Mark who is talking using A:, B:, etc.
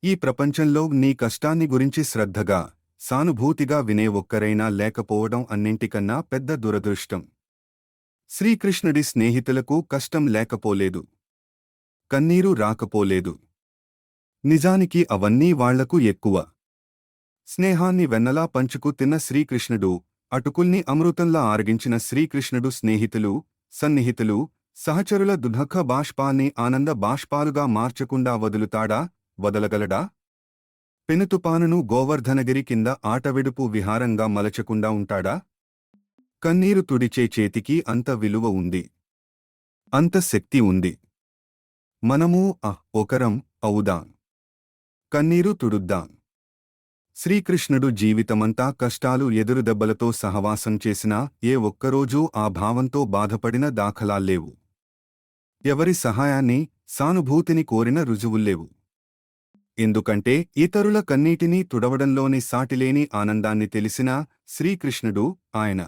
A: ఈ ప్రపంచంలో నీ కష్టాన్ని గురించి శ్రద్ధగా, సానుభూతిగా వినే ఒక్కరైనా లేకపోవడం అన్నింటికన్నా పెద్ద దురదృష్టం. శ్రీకృష్ణుడి స్నేహితులకు కష్టం లేకపోలేదు. కన్నీరు రాకపోలేదు. నిజానికి అవన్నీ వాళ్లకు ఎక్కువ. స్నేహాన్ని వెన్నలా పంచుకు తిన్న శ్రీకృష్ణుడు, అటుకుల్ని అమృతంలా ఆరగించిన శ్రీకృష్ణుడు స్నేహితులు, సన్నిహితులు, సహచరుల దుఃఖ బాష్పాల్ని ఆనంద బాష్పాలుగా మార్చకుండా వదులుతాడా, వదలగలడా? పెనుతుపానును గోవర్ధనగిరి కింద ఆటవిడుపు విహారంగా మలచకుండా ఉంటాడా? కన్నీరు తుడిచే చేతికి అంత విలువ ఉంది. అంత శక్తి ఉంది. మనమూ ఒకరం అవుదాం. కన్నీరు తుడుద్దాం. శ్రీకృష్ణుడు జీవితమంతా కష్టాలు ఎదురుదెబ్బలతో సహవాసం చేసినా ఏ ఒక్కరోజూ ఆ భావంతో బాధపడిన దాఖలాల్లేవు. ఎవరి సహాయాన్ని, సానుభూతిని కోరిన రుజువుల్లేవు. ఎందుకంటే ఇతరుల కన్నీటిని తుడవడంలోని సాటిలేని ఆనందాన్ని తెలిసిన శ్రీకృష్ణుడు ఆయన.